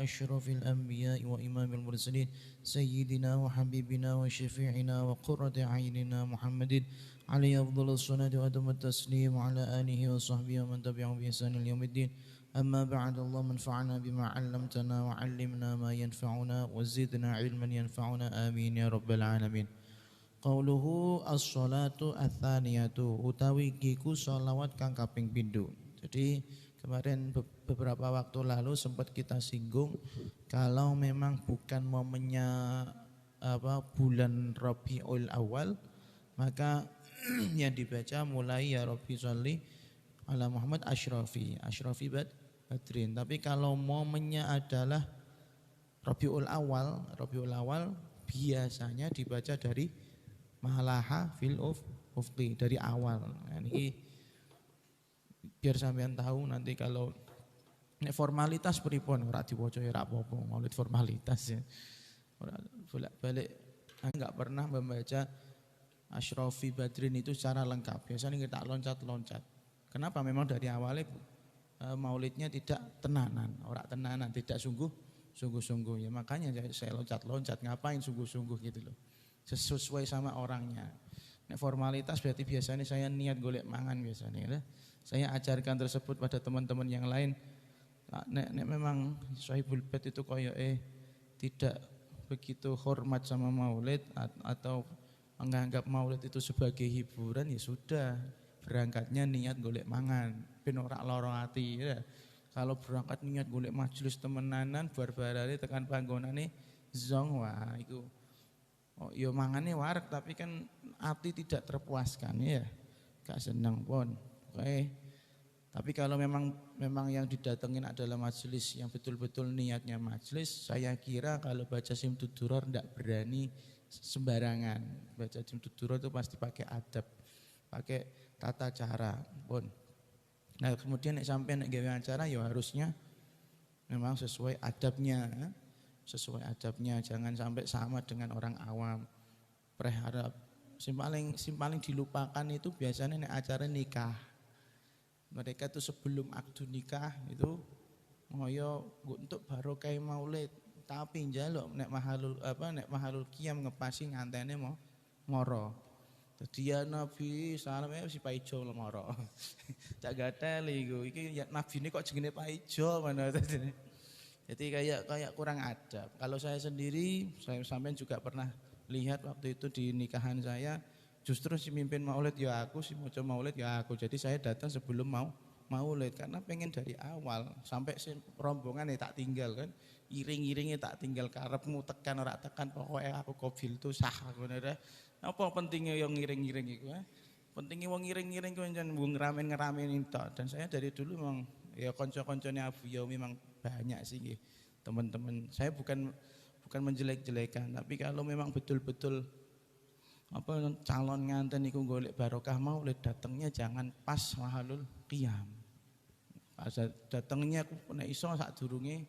أشرف الأنبياء وإمام المرسلين سيدنا وحبيبنا وشفيعنا وقرة عيننا محمد عليه أفضل الصلاة وأتم التسليم وعلى آله وصحبه ومن تبعهم بإحسان اليوم الدين. أما بعد، اللهم انفعنا بما علمتنا وعلمنا ما ينفعنا وزدنا علما ينفعنا آمين يا رب العالمين. Qauluhu as-sholatu ats-tsaniyatu utawi giku sholawat kang kaping pindho. Jadi kemarin beberapa waktu lalu sempat kita singgung kalau memang bukan momennya bulan Rabiul Awal, maka yang dibaca mulai ya Rabbi sholli ala Muhammad Ashrafi Badrin. Tapi kalau momennya adalah Rabiul Awal biasanya dibaca dari Malaha fil ufqi, dari awal. Nah, ini biar sampean tahu nanti kalau formalitas pripun ora diwaca ora apa-apa, maulid formalitas ya. Ora bolak-balik enggak pernah membaca Ashrafi Badrin itu secara lengkap. Biasanya kita loncat-loncat. Kenapa? Memang dari awalnya maulidnya tidak tenanan, ora tenanan, tidak sungguh-sungguh ya. Makanya saya loncat-loncat, ngapain sungguh-sungguh gitu loh. Sesuai sama orangnya. Nek formalitas berarti biasanya saya niat golek mangan biasanya ya. Saya ajarkan tersebut pada teman-teman yang lain. Nek memang Sahibul Bait itu tidak begitu hormat sama maulid atau menganggap maulid itu sebagai hiburan, ya sudah, berangkatnya niat golek mangan ben ora lara ati ya. Kalau berangkat niat golek majelis temenanan bar-barane tekan panggonane zong, wah iku yo mangane wareg tapi kan hati tidak terpuaskan ya. Gak seneng pun. Oke. Tapi kalau memang yang didatengin adalah majelis yang betul-betul niatnya majelis, saya kira kalau baca Simtud Duror tidak berani sembarangan. Baca Simtud Duror itu pasti pakai adab, pakai tata cara pun. Nah kemudian nek sampean nek gawe acara ya harusnya memang sesuai adabnya. Jangan sampai sama dengan orang awam. Berharap sim paling dilupakan itu biasanya nek acara nikah. Mereka tuh sebelum akdu nikah itu ngoyo untuk barokah maulid, tapi njaluk nek mahalul qiyam ngepasi ngantene moro. Dadi ya Nabi salam si Paijo moro. Cak gatel iku. Iki ya nabine kok jenenge Paijo mana tadi. Jadi kayak kurang adab. Kalau saya sendiri, saya sampean juga pernah lihat waktu itu di nikahan saya, justru si mimpin maulid ya aku, si moco maulid ya aku. Jadi saya datang sebelum maulid karena pengen dari awal sampai si rombongan tak tinggal kan, iring-iringnya tak tinggal karepmu tekan ora tekan pokoknya aku kobil tuh sah bener. Apa pentingnya yang ngiring-ngiring itu? Pentingnya wong ngiring-ngiring ku njen ngeramein itu. Dan saya dari dulu memang ya konco-koncone Abu Yaumi memang banyak sih teman-teman. Saya bukan menjelek-jelekan, tapi kalau memang betul-betul calon nganten iku golek barokah maulid, datangnya jangan pas mahalul qiyam. Pas datangnya aku nek iso sadurunge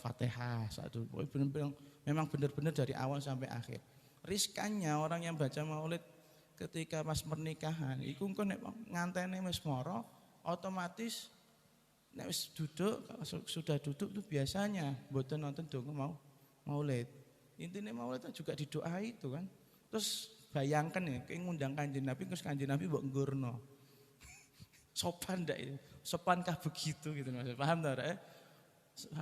Fatihah, sadurunge bener-bener dari awal sampai akhir. Riskannya orang yang baca maulid ketika pas pernikahan iku engko nek ngantene wis moro otomatis nek wis duduk, sudah duduk tuh biasanya mboten nonton donga maulid. Intinya maulid juga didoai itu kan. Terus bayangkan ya, kayak ngundang Kanjeng Nabi terus Kanjeng Nabi mbok ngurno. Sopan ndak itu? Sopankah begitu gitu Mas? Paham ta ora?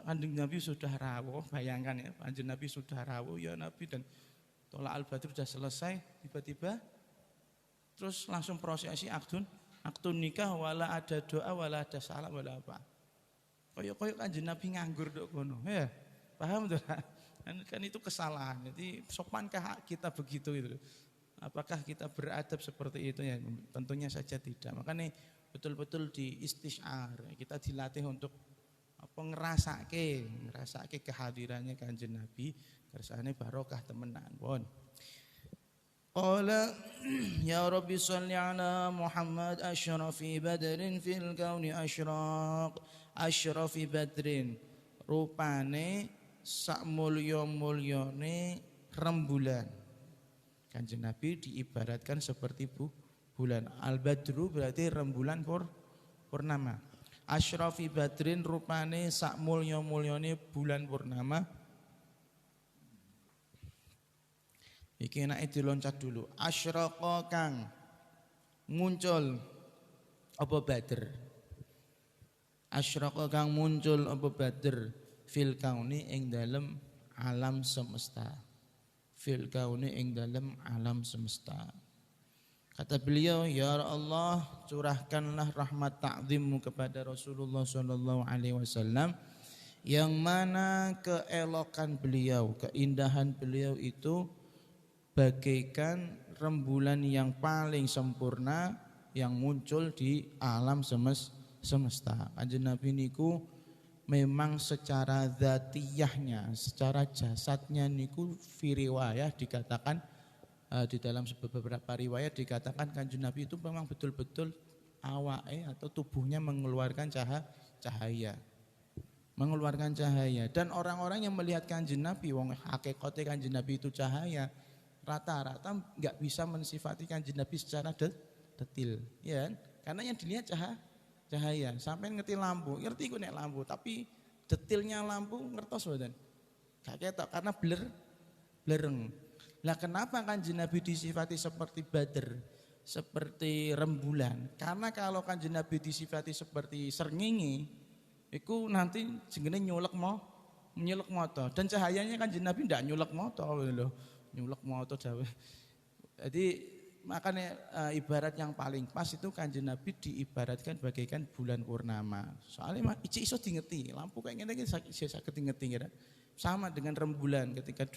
Kanjeng Nabi sudah rawuh, bayangkan ya, Kanjeng Nabi sudah rawuh ya Nabi dan tolak al-badr sudah selesai, tiba-tiba terus langsung prosesi akdun nikah, wala ada doa, wala ada salam, wala apa. Koyok Kanjeng Nabi nganggur dok kono, ya paham tuh? Kan itu kesalahan. Jadi sopankah kita begitu itu? Apakah kita beradab seperti itu ya? Tentunya saja tidak. Makanya betul-betul di istisyar kita dilatih untuk ngerasake kehadirannya Kanjeng Nabi, kersane barokah temenan pun. Qala ya Rabbi sholli ala Muhammad asyrafi badrin fil kauni asyrafi badrin, rupane sak mulya-mulyane rembulan. Kanjeng Nabi diibaratkan seperti bulan. Al-badru berarti rembulan purnama. Asyrafi badrin rupane sak mulya-mulyane bulan purnama. Iki enake diloncat dulu. Asyraqa kang muncul apa badr. Asyraqa kang muncul apa badr fil kauni ing dalem alam semesta. Fil kauni ing dalem alam semesta. Kata beliau, ya Allah, curahkanlah rahmat ta'zimmu kepada Rasulullah sallallahu alaihi wasallam yang mana keelokan beliau, keindahan beliau itu bagaikan rembulan yang paling sempurna yang muncul di alam semesta. Kanjeng Nabi niku memang secara zatiyahnya, secara jasadnya niku fi riwayah dikatakan di dalam beberapa riwayat dikatakan Kanjeng Nabi itu memang betul-betul awake atau tubuhnya mengeluarkan cahaya. Mengeluarkan cahaya dan orang-orang yang melihat Kanjeng Nabi wong hakikate Kanjeng Nabi itu cahaya rata-rata enggak bisa mensifati Kanjeng Nabi secara detil, ya kan? Karena yang dilihat cahaya. Sampai ngerti lampu, ngerti ku nek lampu, tapi detilnya lampu ngertos mboten? Gak ketok karena blereng. Lah kenapa Kanjeng Nabi disifati seperti badr, seperti rembulan? Karena kalau Kanjeng Nabi disifati seperti srengenge, iku nanti jenenge nyulek mata dan cahayanya Kanjeng Nabi ndak nyulek mata lho. Nyulek mata dawe. Jadi makanya ibarat yang paling pas itu Kanjeng Nabi diibaratkan bagaikan bulan purnama. Soalnya iso dingeti, lampu kayak ngene iki saged dingeti kira. Sama dengan rembulan ketika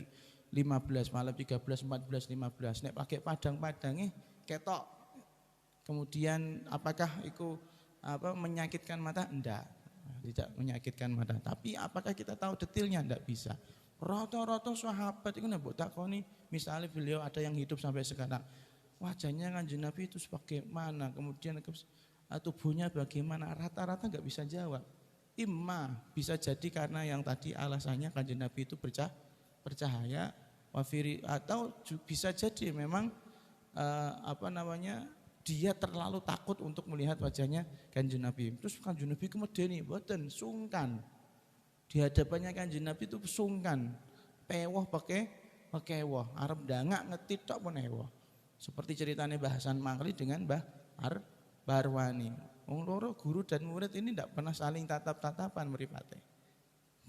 15 malam 13 14 15 nek pakai padang-padange ketok. Kemudian apakah itu menyakitkan mata? Enggak. Tidak menyakitkan mata. Tapi apakah kita tahu detailnya? Enggak bisa. Rata-rata sahabat itu nek mbok takoni, misalnya beliau ada yang hidup sampai sekarang. Wajahnya Kanjeng Nabi itu sebagaimana, kemudian tubuhnya bagaimana, rata-rata enggak bisa jawab. Imma bisa jadi karena yang tadi alasannya Kanjeng Nabi itu bercahaya, atau bisa jadi memang dia terlalu takut untuk melihat wajahnya Kanjeng Nabi. Terus Kanjeng Nabi kemedeni mboten sungkan. Di hadapannya Kanjeng Nabi itu sungkan, pewoh pakai woh, arep dangak ngetit tok pun ewoh. Seperti ceritanya Mbah Hasan Mangli dengan Mbah Arwani. Wong loro guru dan murid ini tidak pernah saling tatap-tatapan mripate.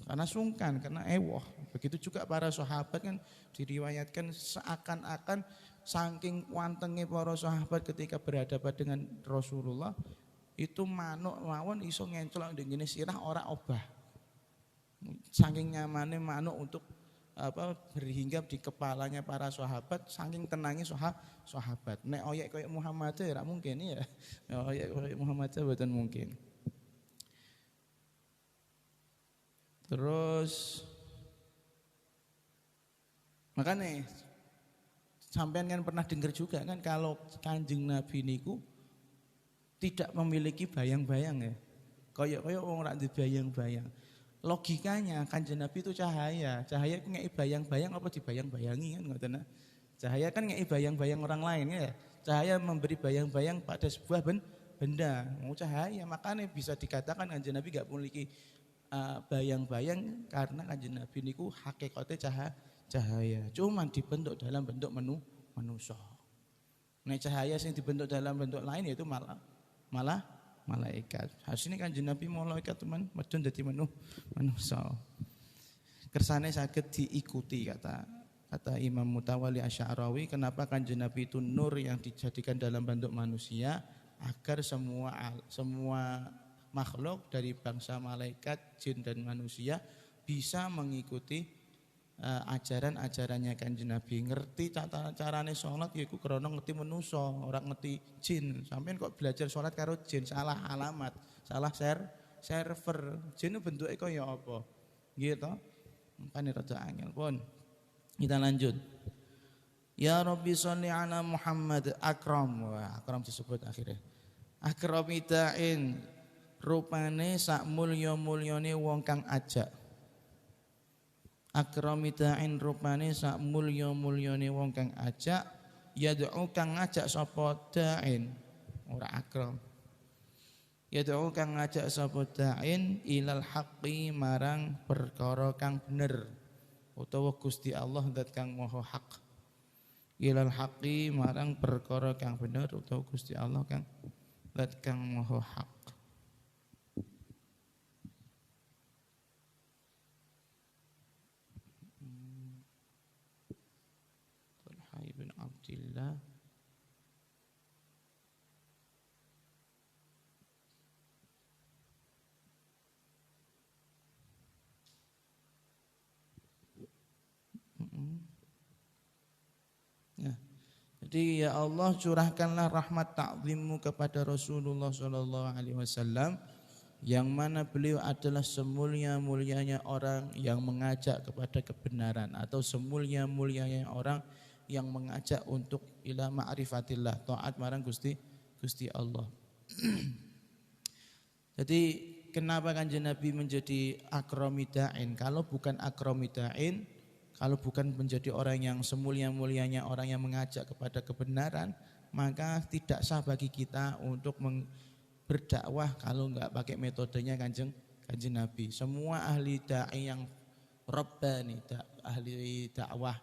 Karena sungkan, karena ewoh. Begitu juga para sahabat kan diriwayatkan seakan-akan saking wantenge para sahabat ketika berhadapan dengan Rasulullah itu manuk mawon iso ngencelok ndengene sirah ora obah. Saking nyamannya manuk untuk berhinggap di kepalanya para sahabat, saking tenangnya sahabat. Nek oyek koyo Muhammad ya mungkin ya. Oyek koyo Muhammad mboten mungkin. Terus makanya sampean kan pernah dengar juga kan kalau Kanjeng Nabi niku tidak memiliki bayang-bayang ya. Koyo wong ora dibayang-bayang. Logikanya Kanjeng Nabi itu cahaya itu ngeki bayang-bayang apa dibayang-bayangi kan ngoten. Cahaya kan ngeki bayang-bayang orang lain ya. Cahaya memberi bayang-bayang pada sebuah benda. Mau cahaya makanya bisa dikatakan Kanjeng Nabi enggak memiliki bayang-bayang karena Kanjeng Nabi niku hakikate cahaya. Cuman dibentuk dalam bentuk manusia. Nek cahaya sing dibentuk dalam bentuk lain yaitu malah malaikat. Hasilnya Kanjeng Nabi malaikat teman medun dadi manusia. Kersane saged diikuti kata Imam Mutawalli Asy'arawi, kenapa Kanjeng Nabi itu nur yang dijadikan dalam bentuk manusia agar semua makhluk dari bangsa malaikat, jin dan manusia bisa mengikuti ajaran-ajarannya Kanjeng Nabi. Ngerti carane salat yaiku krana ngerti manusa, ora ngerti jin. Sampeyan kok belajar salat karo jin, salah alamat, salah server. Jin bentuke kaya apa? Nggih to? Makane rada angel pun. Kita lanjut. Ya Rabbi sholli ala Muhammad akram. Wah, akram disebut akhirnya. Akramitain rupane sak mulya-mulyane wong kang ajak. Akramitain rupane sak mulya-mulyane wong kang ajak, yad'u kang ngajak sapa da'in ora akram. Yad'u kang ngajak sapa da'in ilal haqqi marang perkara kang bener utawa Gusti Allah zat kang maha hak. Ilal haqqi marang perkara kang bener utawa Gusti Allah kang zat kang maha hak. Talha bin Abdillah Ya. Jadi ya Allah curahkanlah rahmat ta'zimmu kepada Rasulullah sallallahu alaihi wasallam yang mana beliau adalah semulia-mulianya orang yang mengajak kepada kebenaran atau semulia-mulianya orang yang mengajak untuk ila ma'rifatillah, taat marang Gusti Allah. Jadi kenapa Kanjeng Nabi menjadi akramidain? Kalau bukan akramidain, kalau bukan menjadi orang yang semulia-mulianya orang yang mengajak kepada kebenaran, maka tidak sah bagi kita untuk berdakwah kalau enggak pakai metodenya Kanjeng Nabi. Semua ahli dai yang rabbani, ahli dakwah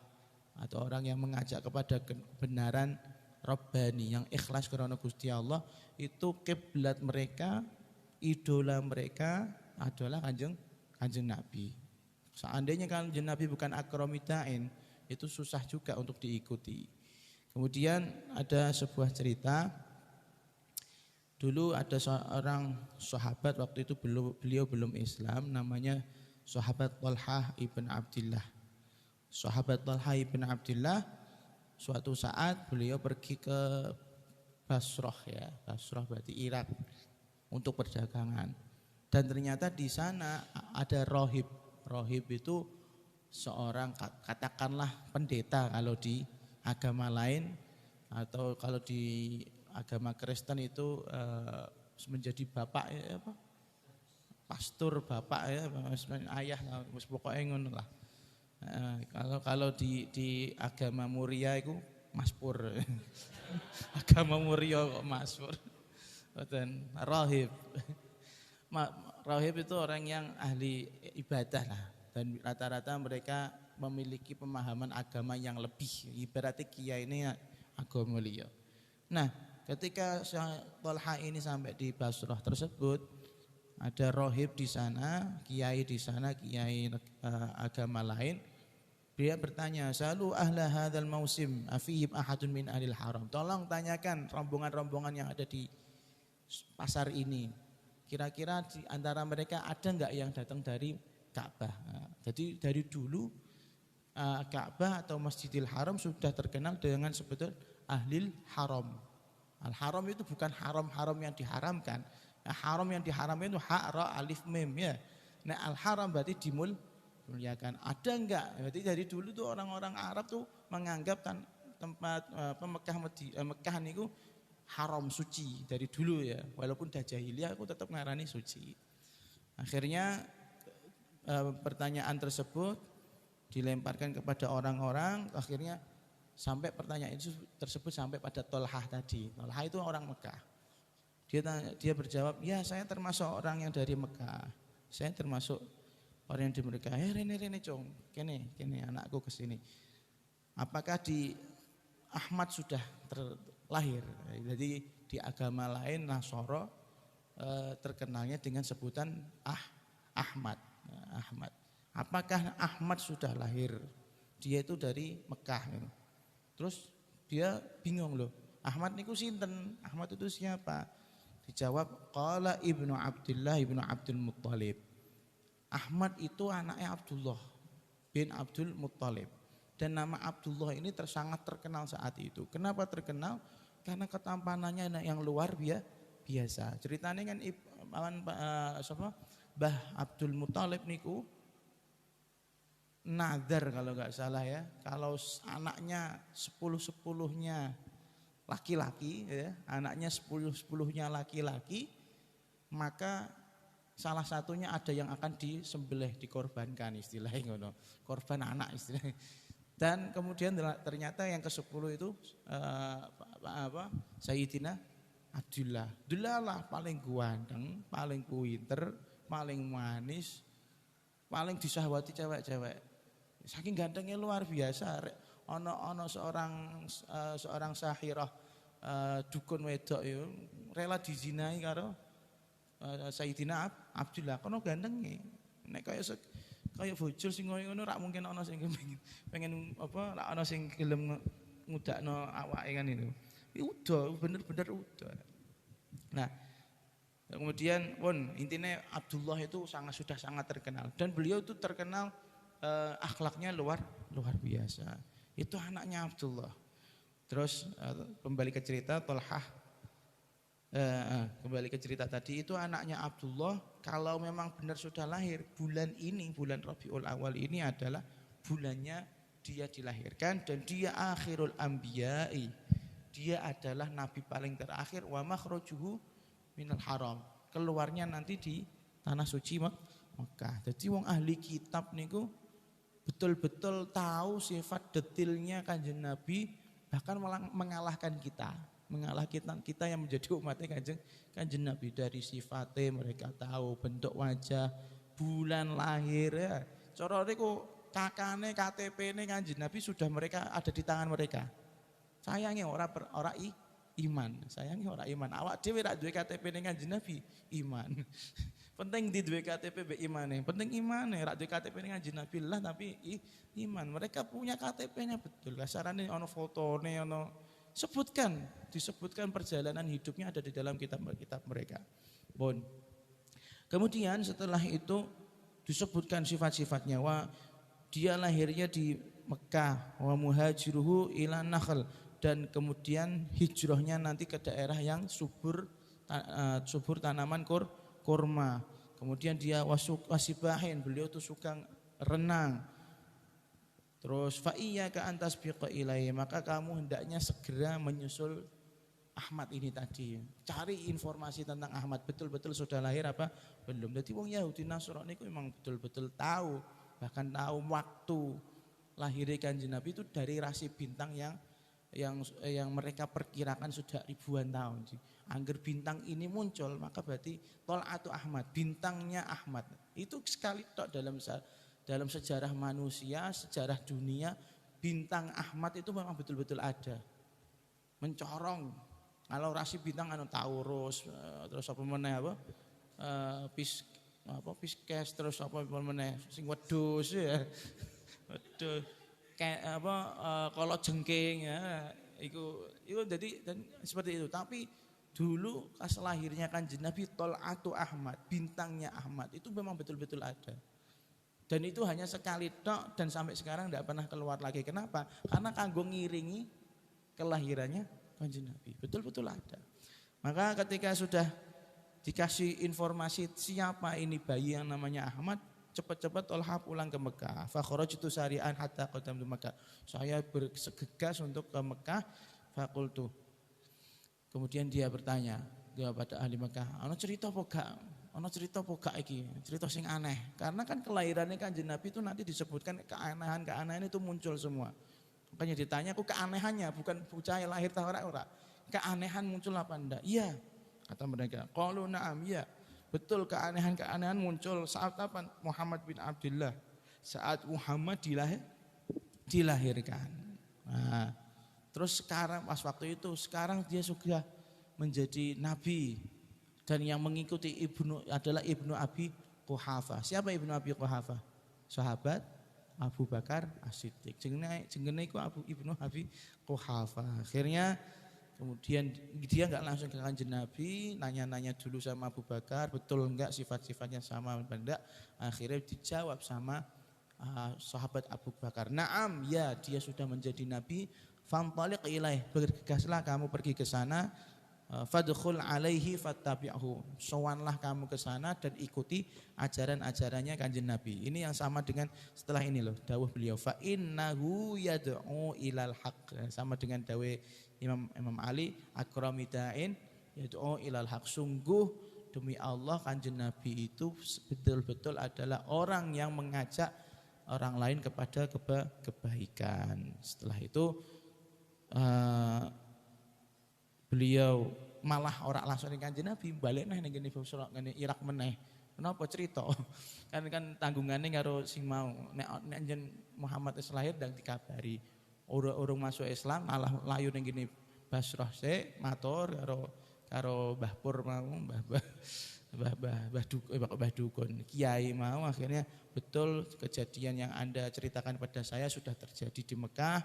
atau orang yang mengajak kepada kebenaran rabbani yang ikhlas karena Gusti Allah, itu kiblat mereka, idola mereka adalah Kanjeng Nabi. Seandainya Kanjeng Nabi bukan akramidain, itu susah juga untuk diikuti. Kemudian ada sebuah cerita. Dulu ada seorang sahabat, waktu itu beliau belum Islam, namanya sahabat Talha ibn Abdillah. Sahabat Talha ibn Abdillah suatu saat beliau pergi ke Basrah, ya, Basrah berarti Irak, untuk perdagangan. Dan ternyata di sana ada rohib. Rohib itu seorang katakanlah pendeta kalau di agama lain, atau kalau di agama Kristen itu menjadi bapak ya, apa? Pastor bapak ya, ayah, pokoknya ngono lah. Kalau di agama Muria itu Maspur. Agama Muria kok Maspur. Dan rahib. Rahib itu orang yang ahli ibadah lah, dan rata-rata mereka memiliki pemahaman agama yang lebih, ibaratnya kiai ini agama mulia. Nah, ketika Talha ini sampai di Basrah tersebut, ada rahib di sana, kiai di sana, kiai agama lain. Dia bertanya, "Salu ahla hadzal mausim afihim ahadun min ahlil haram." Tolong tanyakan rombongan-rombongan yang ada di pasar ini. Kira-kira di antara mereka ada enggak yang datang dari Ka'bah? Nah, jadi dari dulu Ka'bah atau Masjidil Haram sudah terkenal dengan sebutan Ahlil Haram. Al-Haram itu bukan haram-haram yang diharamkan. Nah, haram yang diharamkan itu ha, ra, alif, mim ya. Nah, Al-Haram berarti dimuliakan. Ada enggak? Berarti dari dulu tuh orang-orang Arab tuh menganggap tempat Mekah niku haram, suci dari dulu ya, walaupun dah jahiliyah aku tetap ngarani suci. Akhirnya pertanyaan tersebut dilemparkan kepada orang-orang, akhirnya sampai pertanyaan itu tersebut sampai pada Talha tadi. Talha itu orang Mekah. Dia berjawab, "Ya, saya termasuk orang yang dari Mekah. Saya termasuk orang yang di Mekah." Rene cong, kene anakku kesini. Apakah di Ahmad sudah terlahir? Jadi di agama lain Nasoro terkenalnya dengan sebutan Ahmad. Ahmad. Apakah Ahmad sudah lahir? Dia itu dari Mekah. Terus dia bingung loh. Ahmad niku sinten? Ahmad itu siapa? Dijawab, qala Ibnu Abdillah Ibnu Abdul Muttalib. Ahmad itu anaknya Abdullah bin Abdul Muttalib. Dan nama Abdullah ini sangat terkenal saat itu. Kenapa terkenal? Karena ketampanannya yang luar biasa. Ceritanya kan Mbah Abdul Muttalib niku nazar kalau nggak salah ya. Kalau anaknya 10-10-nya laki-laki ya, anaknya 10-10-nya laki-laki, maka salah satunya ada yang akan disembelih, dikorbankan istilahnya ngono. Korban anak istilahnya. Dan kemudian ternyata yang ke-10 itu Sayyidina Abdullah. Abdullah lah paling ganteng, paling pinter, paling manis, paling disahwati cewek-cewek. Saking gantengnya luar biasa. Ono seorang sahirah dukun wedok itu rela dizinai karo Sayyidina Abdullah kono gantenge. Nek kaya bojol sing ngono rak mungkin ana sing pengen apa rak ana sing gelem ngudakno awake kan itu. Udah bener-bener udah. Nah, kemudian intinya Abdullah itu sudah sangat terkenal dan beliau itu terkenal akhlaknya luar biasa. Itu anaknya Abdullah. Terus kembali ke cerita Tolhah. Kembali ke cerita tadi, itu anaknya Abdullah. Kalau memang benar sudah lahir, bulan Rabiul Awal ini adalah bulannya dia dilahirkan dan dia akhirul anbiya'i. Dia adalah nabi paling terakhir, wa makhrajuhu minal haram. Keluarnya nanti di tanah suci Mekah. Jadi wong ahli kitab niku betul-betul tahu sifat detilnya Kanjeng Nabi, bahkan mengalahkan kita yang menjadi umatnya Kanjeng Nabi. Dari sifatnya mereka tahu, bentuk wajah, bulan lahir ya. Cara niku kakane KTP-ne Kanjeng Nabi sudah mereka ada di tangan mereka. Sayangnya ora iman. Awak dhewe rak duwe KTP ning Kanjeng Nabi, iman. Penting di duwe KTP mbek imane. Penting imane, rak duwe KTP ning Kanjeng Nabi lah tapi iman. Mereka punya KTP-nya betul. Kasarane ana fotone, ana disebutkan perjalanan hidupnya ada di dalam kitab mereka. Kemudian setelah itu disebutkan sifat-sifatnya, dia lahirnya di Mekah, wa muhajiruhu ila Nakhl, dan kemudian hijrahnya nanti ke daerah yang subur tanaman kurma. Kemudian dia wasibahin, beliau tuh suka renang. Terus fa iyyaka antasbiqa ilaihi, maka kamu hendaknya segera menyusul Ahmad ini tadi. Cari informasi tentang Ahmad, betul-betul sudah lahir apa belum. Jadi wong Yahudi Nasrani itu memang betul-betul tahu, bahkan tahu waktu lahirnya Kanjeng Nabi itu dari rasi bintang yang mereka perkirakan sudah ribuan tahun. Angger bintang ini muncul, maka berarti Tol'atu Ahmad, bintangnya Ahmad. Itu sekali tok dalam sejarah manusia, sejarah dunia, bintang Ahmad itu memang betul-betul ada. Mencorong. Kalau rasi bintang Taurus, terus apa meneh Pisces, terus apa meneh sing wedhus ya. Waduh. Kayak kalau jengking ya, itu jadi dan seperti itu. Tapi dulu pas lahirnya Kanjeng Nabi, Tol'atu Ahmad, bintangnya Ahmad itu memang betul-betul ada. Dan itu hanya sekali tok dan sampai sekarang tidak pernah keluar lagi. Kenapa? Karena kanggo ngiringi kelahirannya Kanjeng Nabi. Betul-betul ada. Maka ketika sudah dikasih informasi siapa ini bayi yang namanya Ahmad, cepat-cepat Tolha pulang ke Mekah. Fa kharajtu sari'an hatta qadamtu Mekah. Saya bergegas untuk ke Mekah. Fakultu. Kemudian dia bertanya kepada ahli Mekah, ana cerita apa gak? Ana cerita apa gak iki? Cerita sing aneh. Karena kan kelahirannya Kanjeng Nabi itu nanti disebutkan keanehan itu muncul semua. Makanya ditanya aku keanehannya, bukan bocah lahir ta ora. Keanehan muncul apa enggak? Iya, kata mereka. Qalu na'am, iya. Betul, keanehan muncul saat apa? Muhammad bin Abdullah. Saat Muhammad dilahirkan. Nah, terus sekarang pas waktu itu, sekarang dia sudah menjadi nabi. Dan yang mengikuti adalah Ibnu Abi Quhafah. Siapa Ibnu Abi Quhafah? Sahabat Abu Bakar As-Siddiq. Jenenge iku Ibnu Abi Quhafah. Akhirnya kemudian dia enggak langsung ke Kanjeng Nabi, nanya-nanya dulu sama Abu Bakar, betul enggak sifat-sifatnya sama enggak? Akhirnya dijawab sama sahabat Abu Bakar. Naam, ya, dia sudah menjadi nabi. Fantaliq ilaih, bergegaslah kamu pergi ke sana. Fadkhul alaihi fattabi'hu. Sowanlah kamu ke sana dan ikuti ajaran-ajarannya Kanjeng Nabi. Ini yang sama dengan setelah ini loh, dawuh beliau fa innahu yad'u ilal haq. Sama dengan dawuh Imam Ali, akramidain yad'u ilal haq. Sungguh demi Allah Kanjeng Nabi itu betul-betul adalah orang yang mengajak orang lain kepada kebaikan. Setelah itu beliau malah ora langsung ning Kanjeng Nabi, balik neh ning kene Busra ngene Irak meneh. Kenapa cerita? Kan tanggungane karo sing mau. Nek njen Muhammad wis lahir ndang dikabari. Urung masuk Islam malah layu ning kene Basrah sik matur karo Mbah Pur mau, Mbah Dukun, kiai mau akhirnya betul kejadian yang Anda ceritakan pada saya sudah terjadi di Mekah,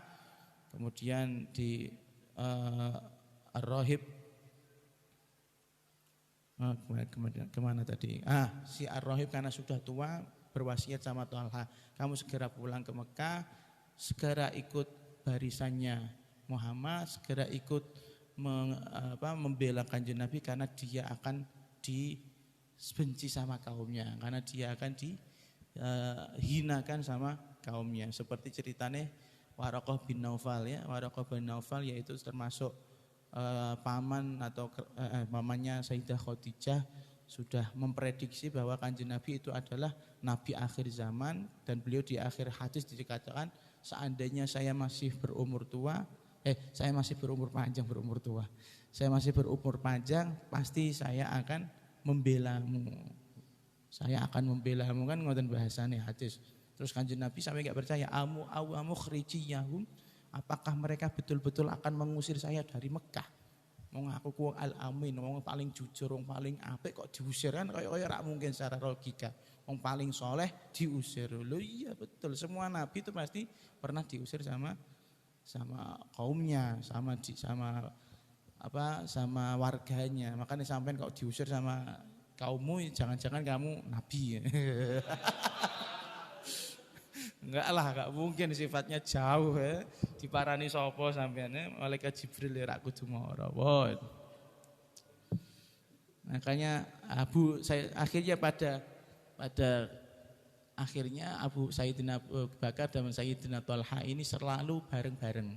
kemudian di Ar-Rahib kemana tadi? Si Ar-Rahib karena sudah tua berwasiat sama Thalha, kamu segera pulang ke Mekah, segera ikut barisannya Muhammad, segera ikut membela Kanjeng Nabi karena dia akan dibenci sama kaumnya, karena dia akan dihinakan sama kaumnya. Seperti ceritanya Waraqah bin Naufal ya, Waraqah bin Naufal yaitu termasuk paman atau mamanya Sayyidah Khadijah sudah memprediksi bahwa Kanjeng Nabi itu adalah Nabi akhir zaman, dan beliau di akhir hadis dikatakan seandainya saya masih berumur panjang pasti saya akan membelamu. Saya akan membelamu, kan ngoten bahasane hadis. Terus Kanjeng Nabi sampai enggak percaya, amu khrijiyahum, apakah mereka betul-betul akan mengusir saya dari Mekah? Wong aku ku al-amin, wong paling jujur, wong paling apik kok diusir, kan kaya ora mungkin secara logika. Wong paling soleh diusir. Loh iya betul, semua nabi itu pasti pernah diusir sama kaumnya, sama warganya. Makanya sampean kok diusir sama kaummu, jangan-jangan kamu nabi. Enggak lah, enggak mungkin, sifatnya jauh ya. Diparani sapa sampean, malaikat Jibril ya rak kudu mara. Makanya akhirnya pada akhirnya Sayyidina Abu Bakar dan Sayyidina Thalha ini selalu bareng-bareng.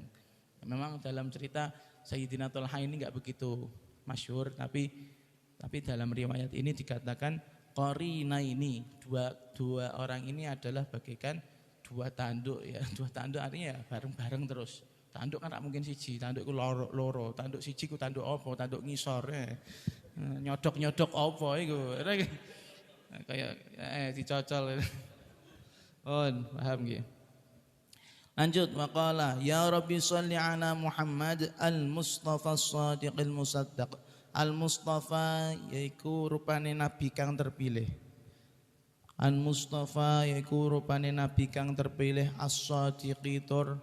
Memang dalam cerita Sayyidina Thalha ini enggak begitu masyhur, tapi dalam riwayat ini dikatakan qarina ini, dua orang ini adalah bagaikan dua tanduk ya. Dua tanduk artinya ya bareng-bareng terus. Tanduk kan tak mungkin siji, tanduk iku loro. Tanduk siji ku tanduk apa? Tanduk ngisor. Nyodok-nyodok apa iku. Kayak dicocol. Paham nggih. Lanjut, waqala ya Rabbi sholli ala Muhammad al-Mustafa as-Sadiqil Musaddaq. Al-Mustafa yaiku rupane nabi kang terpilih. Al-Mustafa yaiku rupane nabi kang terpilih, as-Sadiqi tur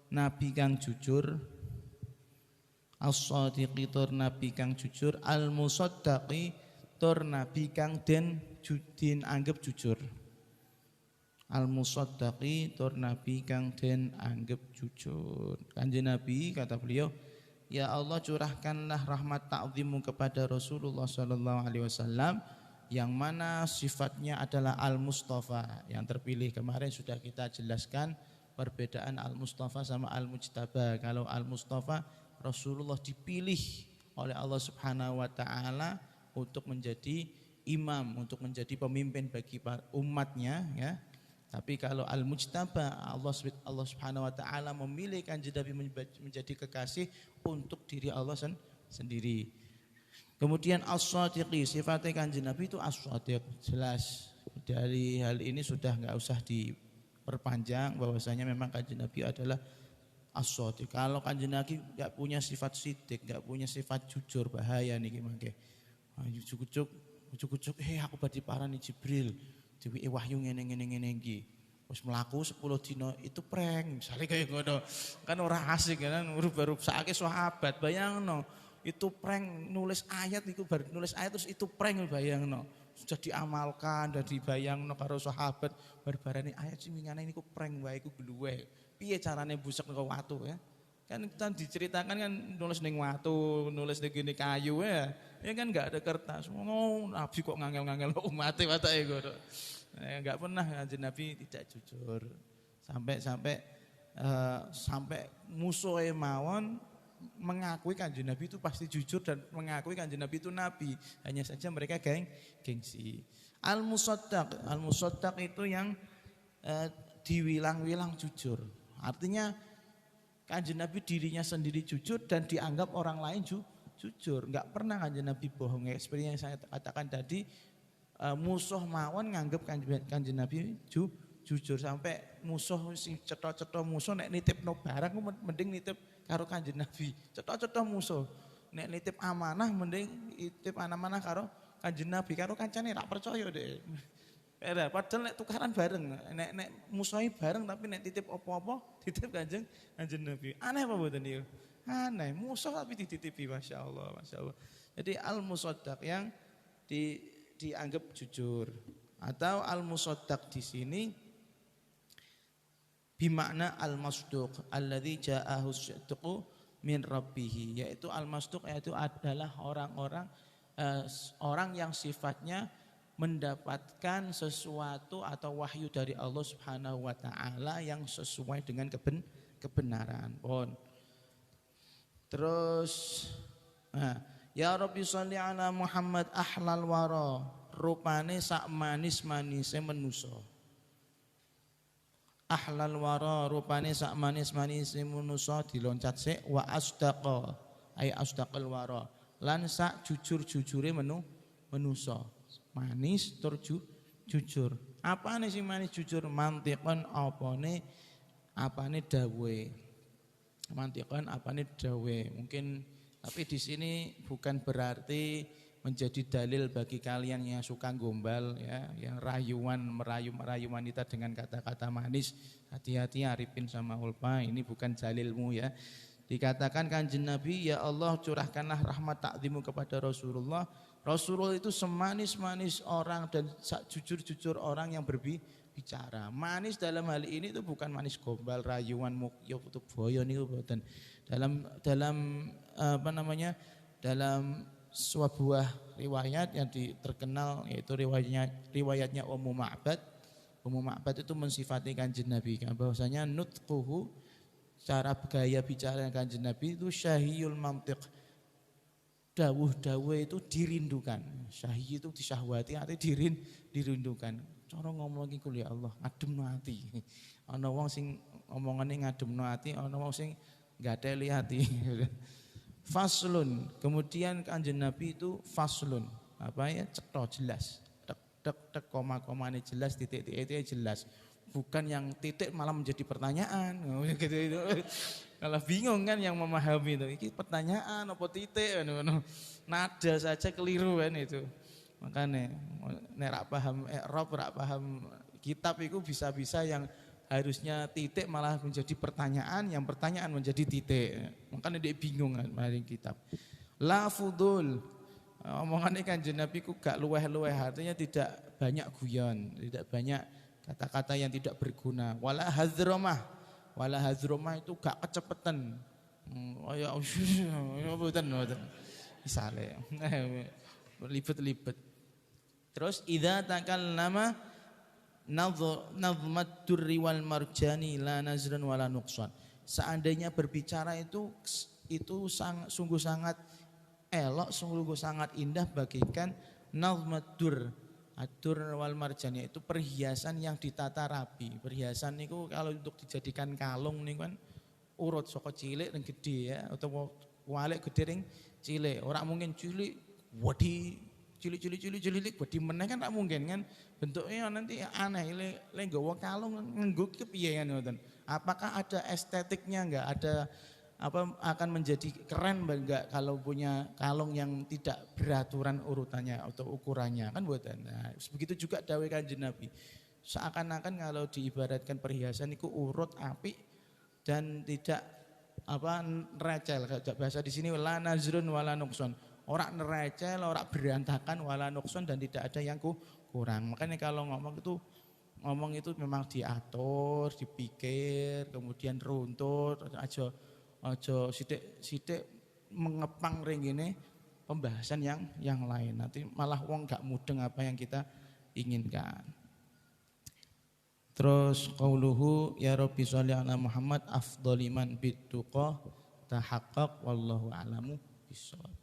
nabi kang jujur. As-Sadiqi tur nabi kang jujur, al-Musaddaqi tur nabi kang den anggap jujur. Al-Musaddaqi tur nabi kang den anggap jujur. Kanjeng Nabi kata beliau, ya Allah curahkanlah rahmat ta'zimu kepada Rasulullah sallallahu alaihi wasallam yang mana sifatnya adalah Al-Mustafa, yang terpilih. Kemarin sudah kita jelaskan perbedaan Al-Mustafa sama Al-Mujtaba. Kalau Al-Mustafa Rasulullah dipilih oleh Allah Subhanahu wa taala untuk menjadi imam, untuk menjadi pemimpin bagi umatnya ya. Tapi kalau Al-Mujtaba, Allah Subhanahu wa taala memilih Kanjeng Nabi menjadi kekasih untuk diri Allah sendiri. Kemudian As-Shadiqi, sifatnya Kanjeng Nabi itu As-Shadiq. Jelas dari hal ini sudah enggak usah diperpanjang bahwasanya memang Kanjeng Nabi adalah As-Shadiq. Kalau Kanjeng Nabi enggak punya sifat sidik, enggak punya sifat jujur, bahaya niki mangke. Ujuk-ujuk aku badhe parani Jibril. Diwi wahyu ngene iki. Wis mlaku 10 dina itu prank. Misale kaya ngono. Kan ora asik kan baru sakake sahabat. Bayangno, itu prank nulis ayat iku bar nulis ayat terus itu prank bayangno. Sudah diamalkan dan dibayangno karo sahabat barbarane ayat sing ngene niku prank wae iku gluweh. Piye carane busek ke watu ya? Kan kita diceritakan kan nulis ning watu, nulis ning gini kayu ya. Ya kan enggak ada kertas. Nabi kok ngangel-ngangel umate watake ngono. Enggak pernah Kanjeng Nabi tidak jujur. Sampai musuhe mawon mengakui Kanjeng Nabi itu pasti jujur dan mengakui Kanjeng Nabi itu nabi. Hanya saja mereka gengsi. Al-Musaddaq itu yang diwilang-wilang jujur. Artinya Kanjeng Nabi dirinya sendiri jujur dan dianggap orang lain jujur. Enggak pernah Kanjeng Nabi bohong. Seperti yang saya katakan tadi, musuh mawon nganggep Kanjeng Nabi jujur, sampai musuh sing cetha-cetha musuh nek nitipno barang mending nitip karo Kanjeng Nabi. Cetha-cetha musuh. Nek nitip amanah mending nitip amanah karo Kanjeng Nabi, karo kancane rak percaya deh. Padahal nek tukaran bareng, nek musuhi bareng tapi nek titip apa-apa titip Kanjeng Nabi. Aneh apa mboten niku? Aneh, musuh tapi dititipi, Masya Allah. Jadi al-musaddaq yang dianggap jujur, atau al-musaddaq di sini bimakna al-masduq alladzi ja'ahu sidqu min rabbih, yaitu al-masduq yaitu adalah orang yang sifatnya mendapatkan sesuatu atau wahyu dari Allah Subhanahu wa taala yang sesuai dengan kebenaran. Terus ya Rabbi sholli ala Muhammad ahlal wara, rupane sak manis-manise manusa. Ahlal wara, rupane sak manis-manise manusa diloncat sik, wa asdaqa ay asdaqal wara, lan sak jujur-jujure manusa. Manis tur jujur. Apane sing manis jujur? Mantiqan apane dawuhe. Mantiqan apane dawuhe. Mungkin tapi di sini bukan berarti menjadi dalil bagi kalian yang suka gombal ya, yang merayu wanita dengan kata-kata manis. Hati-hati Arifin sama Ulfa, ini bukan dalilmu ya. Dikatakan Kanjeng Nabi, ya Allah curahkanlah rahmat takzimu kepada Rasulullah. Rasulullah itu semanis-manis orang dan jujur-jujur orang yang berbicara. Manis dalam hal ini itu bukan manis gombal, rayuan, mukyo, putu boyo niku mboten. Dalam sebuah riwayat yang terkenal, yaitu riwayatnya Ummu Ma'bad. Ummu Ma'bad itu mensifati Kanjeng Nabi bahwasanya nutquhu, cara gaya bicara Kanjeng Nabi itu syahiyul mantiq. Dawuh-dawuh itu dirindukan. Syahi itu disyahwati, artinya dirindukan. Cara ngomong iki ya Allah, ngademno ati. Ana wong sing omongane ngademno ati, ana wong sing ngateli ati. Faslun, kemudian Kanjeng Nabi itu faslun. Apa ya? Cetha jelas. Tek koma-komane jelas, titik-titiknya jelas. Bukan yang titik malah menjadi pertanyaan. Gitu itu. Kalau bingung kan yang memahami itu, ini pertanyaan apa titik, nada saja keliru kan itu. Makanya nek rak paham rak paham kitab itu bisa-bisa yang harusnya titik malah menjadi pertanyaan, yang pertanyaan menjadi titik. Makanya dia bingung kan maring kitab. La fudul, omongannya Kanjeng Nabi ku gak luweh-luweh, artinya tidak banyak guyon, tidak banyak kata-kata yang tidak berguna. Wala hazromah itu gak kecepetan. Ya mboten. Misale libet-libet. Terus idza takallama nazmat durri wal marjani la nazran wala nuqsan. Seandainya berbicara itu sungguh sangat elok, sungguh sangat indah bagikan nazmat dur. Adur wal marjan, itu perhiasan yang ditata rapi. Perhiasan itu kalau untuk dijadikan kalung nih kan urut saka cilik dan gede ya, atau walik gede ring cilik. Orang mungkin cilik wadi cilik wadi meneh kan tak mungkin kan, bentuknya nanti aneh. Le nggawa kalung nganggo kepiye kan ngoten. Apakah ada estetiknya enggak? Ada akan menjadi keren enggak kalau punya kalung yang tidak beraturan urutannya atau ukurannya kan buatan. Nah, begitu juga dawuh Kanjeng Nabi. Seakan-akan kalau diibaratkan perhiasan itu urut apik dan tidak nerecel. Bahasa di sini la nazrun wala nuqsan. Ora nerecel, ora berantakan, wala nuqsan, dan tidak ada yang kurang. Makanya kalau ngomong itu memang diatur, dipikir, kemudian runtut aja sithik mengepang ring ini pembahasan yang lain, nanti malah wong gak mudeng apa yang kita inginkan. Terus qauluhu ya Rabbi sholli ala Muhammad afdhaliman bituqa tahaqqaq wallahu a'lamu bissawab.